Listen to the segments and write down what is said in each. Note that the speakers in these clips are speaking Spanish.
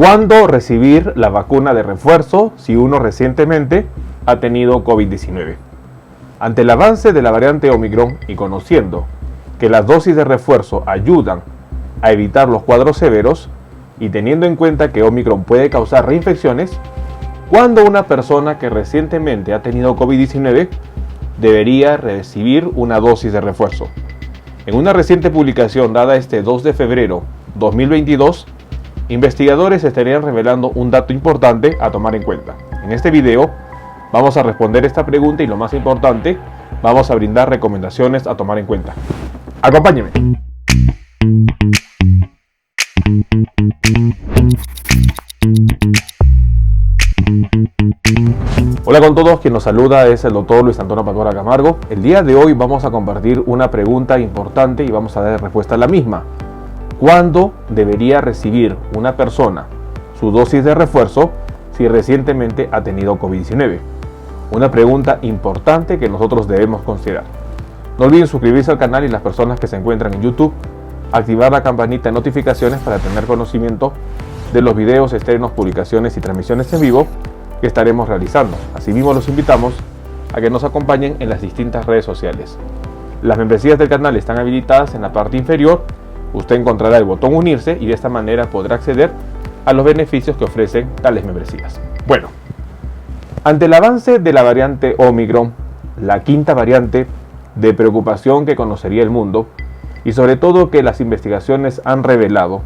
¿Cuándo recibir la vacuna de refuerzo si uno recientemente ha tenido COVID-19? Ante el avance de la variante Omicron y conociendo que las dosis de refuerzo ayudan a evitar los cuadros severos y teniendo en cuenta que Omicron puede causar reinfecciones, ¿cuándo una persona que recientemente ha tenido COVID-19 debería recibir una dosis de refuerzo? En una reciente publicación dada este 2 de febrero 2022, investigadores estarían revelando un dato importante a tomar en cuenta. En este video vamos a responder esta pregunta y lo más importante, vamos a brindar recomendaciones a tomar en cuenta. Acompáñenme. Hola con todos, quien nos saluda es el doctor Luis Antonio Patuara Camargo. El día de hoy vamos a compartir una pregunta importante y vamos a dar respuesta a la misma. ¿Cuándo debería recibir una persona su dosis de refuerzo si recientemente ha tenido COVID-19? Una pregunta importante que nosotros debemos considerar. No olviden suscribirse al canal y las personas que se encuentran en YouTube, activar la campanita de notificaciones para tener conocimiento de los videos, estrenos, publicaciones y transmisiones en vivo que estaremos realizando. Asimismo, los invitamos a que nos acompañen en las distintas redes sociales. Las membresías del canal están habilitadas en la parte inferior. Usted encontrará el botón unirse y de esta manera podrá acceder a los beneficios que ofrecen tales membresías. Bueno, ante el avance de la variante Omicron, la quinta variante de preocupación que conocería el mundo, y sobre todo que las investigaciones han revelado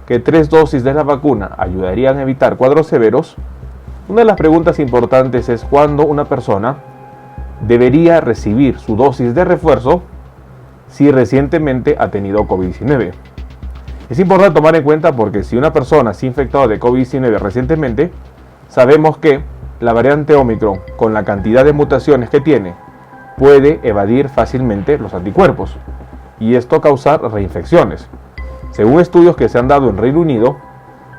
que 3 dosis de la vacuna ayudarían a evitar cuadros severos, una de las preguntas importantes es cuándo una persona debería recibir su dosis de refuerzo si recientemente ha tenido COVID-19. Es importante tomar en cuenta porque si una persona se ha infectado de COVID-19 recientemente, sabemos que la variante Omicron, con la cantidad de mutaciones que tiene, puede evadir fácilmente los anticuerpos y esto causar reinfecciones. Según estudios que se han dado en Reino Unido,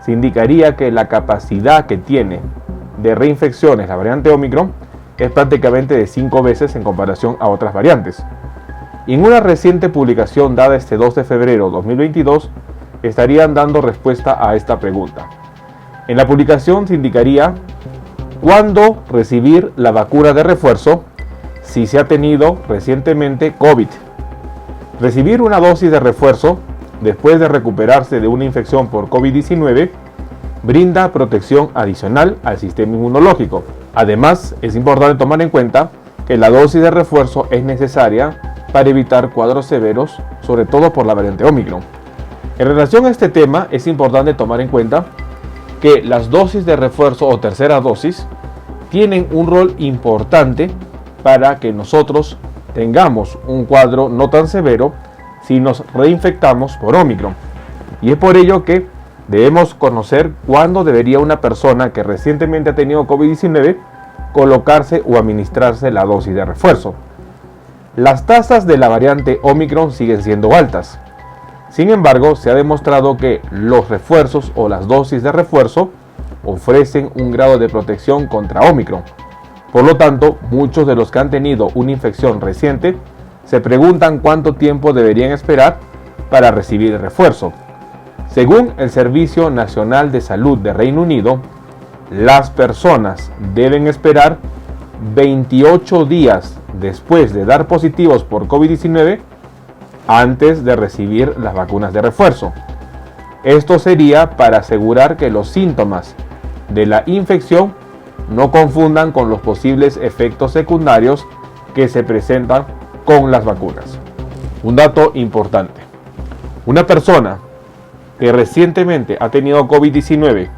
se indicaría que la capacidad que tiene de reinfecciones la variante Omicron es prácticamente de 5 veces en comparación a otras variantes. Y en una reciente publicación dada este 2 de febrero 2022, estarían dando respuesta a esta pregunta. En la publicación se indicaría cuándo recibir la vacuna de refuerzo si se ha tenido recientemente COVID. Recibir una dosis de refuerzo después de recuperarse de una infección por COVID-19 brinda protección adicional al sistema inmunológico. Además, es importante tomar en cuenta que la dosis de refuerzo es necesaria para evitar cuadros severos, sobre todo por la variante Omicron. En relación a este tema, es importante tomar en cuenta que las dosis de refuerzo o tercera dosis tienen un rol importante para que nosotros tengamos un cuadro no tan severo si nos reinfectamos por Omicron. Y es por ello que debemos conocer cuándo debería una persona que recientemente ha tenido COVID-19 colocarse o administrarse la dosis de refuerzo. Las tasas de la variante Omicron siguen siendo altas. Sin embargo, se ha demostrado que los refuerzos o las dosis de refuerzo ofrecen un grado de protección contra Omicron. Por lo tanto, muchos de los que han tenido una infección reciente se preguntan cuánto tiempo deberían esperar para recibir el refuerzo. Según el Servicio Nacional de Salud de Reino Unido, las personas deben esperar 28 días después de dar positivos por COVID-19 antes de recibir las vacunas de refuerzo. Esto sería para asegurar que los síntomas de la infección no confundan con los posibles efectos secundarios que se presentan con las vacunas. Un dato importante: una persona que recientemente ha tenido COVID-19,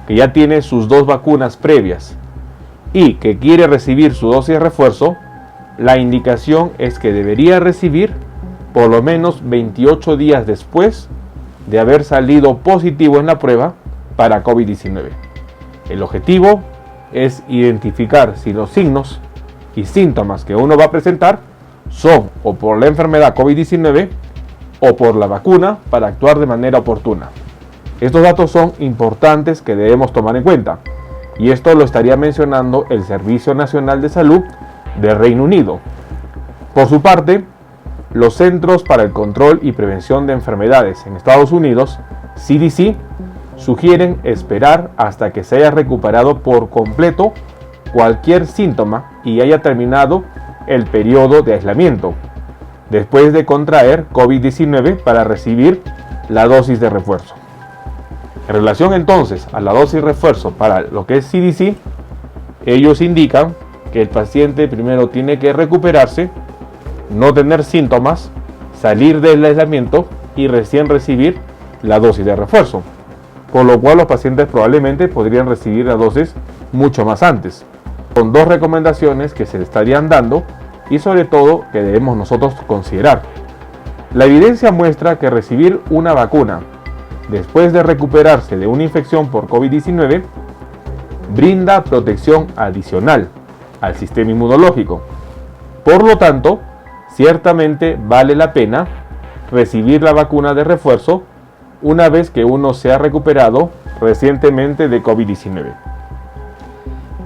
que ya tiene sus 2 vacunas previas y que quiere recibir su dosis de refuerzo, la indicación es que debería recibir por lo menos 28 días después de haber salido positivo en la prueba para COVID-19. El objetivo es identificar si los signos y síntomas que uno va a presentar son o por la enfermedad COVID-19 o por la vacuna para actuar de manera oportuna. Estos datos son importantes que debemos tomar en cuenta y esto lo estaría mencionando el Servicio Nacional de Salud del Reino Unido. Por su parte, los Centros para el Control y Prevención de Enfermedades en Estados Unidos, CDC, sugieren esperar hasta que se haya recuperado por completo cualquier síntoma y haya terminado el periodo de aislamiento, después de contraer COVID-19 para recibir la dosis de refuerzo. En relación entonces a la dosis refuerzo para lo que es CDC, ellos indican que el paciente primero tiene que recuperarse, no tener síntomas, salir del aislamiento y recién recibir la dosis de refuerzo, por lo cual los pacientes probablemente podrían recibir la dosis mucho más antes. Son dos recomendaciones que se estarían dando y sobre todo que debemos nosotros considerar. La evidencia muestra que recibir una vacuna después de recuperarse de una infección por COVID-19 brinda protección adicional al sistema inmunológico. Por lo tanto, ciertamente vale la pena recibir la vacuna de refuerzo una vez que uno se ha recuperado recientemente de COVID-19.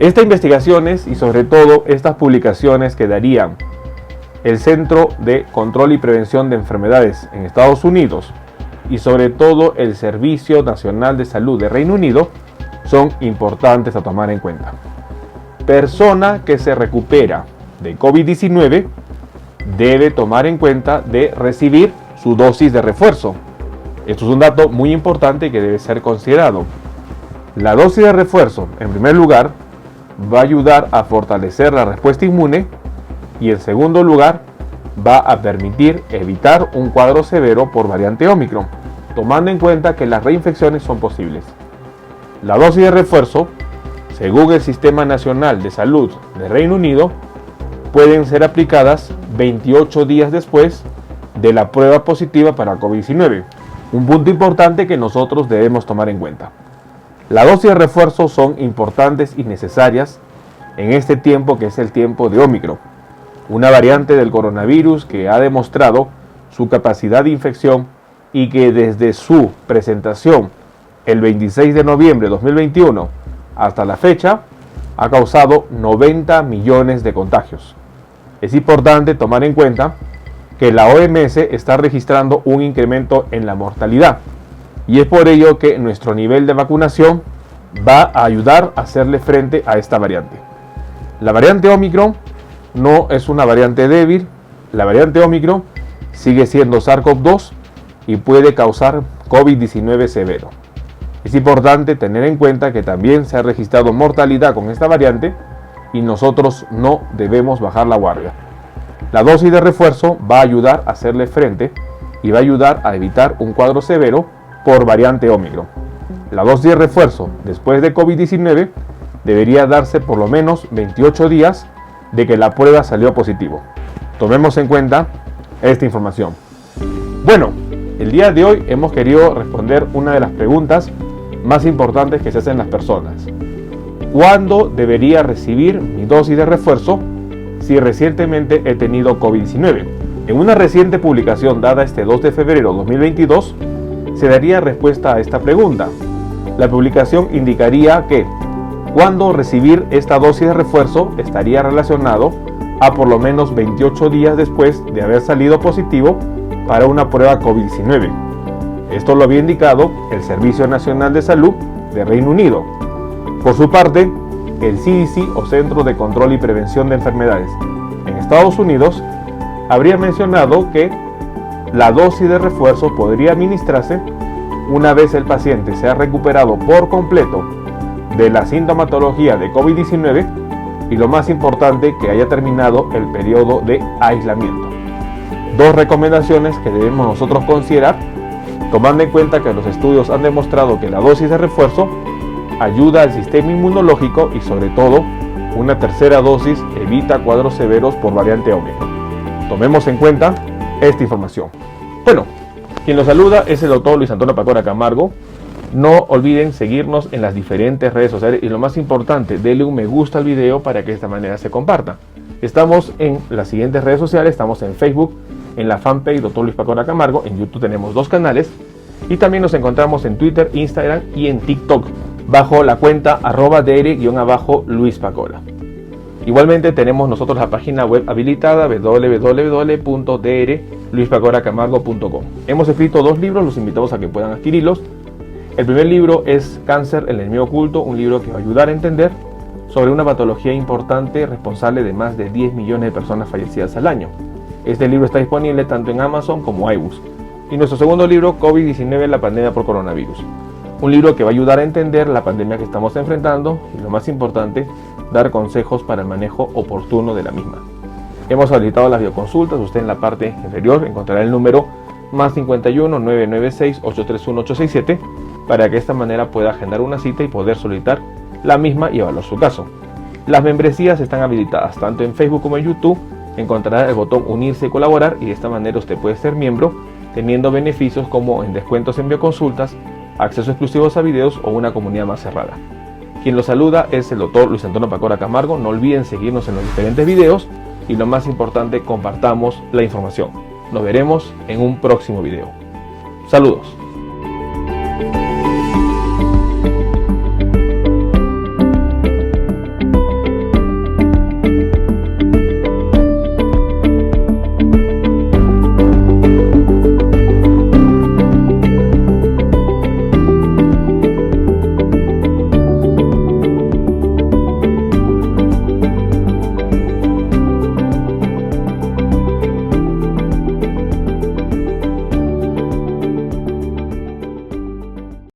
Estas investigaciones y sobre todo estas publicaciones que darían el Centro de Control y Prevención de Enfermedades en Estados Unidos y sobre todo el Servicio Nacional de Salud de Reino Unido son importantes a tomar en cuenta. Persona que se recupera de COVID-19 debe tomar en cuenta de recibir su dosis de refuerzo. Esto es un dato muy importante que debe ser considerado. La dosis de refuerzo, en primer lugar, va a ayudar a fortalecer la respuesta inmune y en segundo lugar va a permitir evitar un cuadro severo por variante Omicron, tomando en cuenta que las reinfecciones son posibles. La dosis de refuerzo, según el Sistema Nacional de Salud de Reino Unido, pueden ser aplicadas 28 días después de la prueba positiva para COVID-19. Un punto importante que nosotros debemos tomar en cuenta. Las dosis de refuerzo son importantes y necesarias en este tiempo que es el tiempo de Omicron, una variante del coronavirus que ha demostrado su capacidad de infección y que desde su presentación el 26 de noviembre de 2021 hasta la fecha ha causado 90 millones de contagios. Es importante tomar en cuenta que la OMS está registrando un incremento en la mortalidad y es por ello que nuestro nivel de vacunación va a ayudar a hacerle frente a esta variante. La variante Omicron no es una variante débil, la variante Omicron sigue siendo SARS-CoV-2 y puede causar COVID-19 severo. Es importante tener en cuenta que también se ha registrado mortalidad con esta variante y nosotros no debemos bajar la guardia. La dosis de refuerzo va a ayudar a hacerle frente y va a ayudar a evitar un cuadro severo por variante Omicron. La dosis de refuerzo después de COVID-19 debería darse por lo menos 28 días de que la prueba salió positivo. Tomemos en cuenta esta información. Bueno, el día de hoy hemos querido responder una de las preguntas más importantes que se hacen las personas. ¿Cuándo debería recibir mi dosis de refuerzo si recientemente he tenido COVID-19? En una reciente publicación dada este 2 de febrero de 2022, se daría respuesta a esta pregunta. La publicación indicaría que cuando recibir esta dosis de refuerzo estaría relacionado a por lo menos 28 días después de haber salido positivo para una prueba COVID-19. Esto lo había indicado el Servicio Nacional de Salud de Reino Unido. Por su parte, el CDC o Centro de Control y Prevención de Enfermedades en Estados Unidos habría mencionado que la dosis de refuerzo podría administrarse una vez el paciente se ha recuperado por completo de la sintomatología de COVID-19 y lo más importante, que haya terminado el periodo de aislamiento. Dos recomendaciones que debemos nosotros considerar, tomando en cuenta que los estudios han demostrado que la dosis de refuerzo ayuda al sistema inmunológico y sobre todo una tercera dosis evita cuadros severos por variante Omicron. Tomemos en cuenta esta información. Bueno, quien los saluda es el doctor Luis Antonio Pacora Camargo. No olviden seguirnos en las diferentes redes sociales y lo más importante, denle un me gusta al video para que de esta manera se comparta. Estamos en las siguientes redes sociales, estamos en Facebook, en la fanpage Dr. Luis Pacora Camargo, en YouTube tenemos 2 canales y también nos encontramos en Twitter, Instagram y en TikTok bajo la cuenta @dr_Luis Pacora. Igualmente tenemos nosotros la página web habilitada www.drluispacoracamargo.com. Hemos escrito 2 libros, los invitamos a que puedan adquirirlos. El primer libro es Cáncer, el enemigo oculto, un libro que va a ayudar a entender sobre una patología importante responsable de más de 10 millones de personas fallecidas al año. Este libro está disponible tanto en Amazon como iBooks. Y nuestro segundo libro, COVID-19, la pandemia por coronavirus. Un libro que va a ayudar a entender la pandemia que estamos enfrentando y, lo más importante, dar consejos para el manejo oportuno de la misma. Hemos habilitado las videoconsultas. Usted en la parte inferior encontrará el número +51 996 831 867 para que de esta manera pueda agendar una cita y poder solicitar la misma y evaluar su caso. Las membresías están habilitadas tanto en Facebook como en YouTube. Encontrará el botón unirse y colaborar y de esta manera usted puede ser miembro teniendo beneficios como en descuentos en bioconsultas, acceso exclusivos a videos o una comunidad más cerrada. Quien lo saluda es el Dr. Luis Antonio Pacora Camargo. No olviden seguirnos en los diferentes videos y, lo más importante, compartamos la información. Nos veremos en un próximo video. Saludos.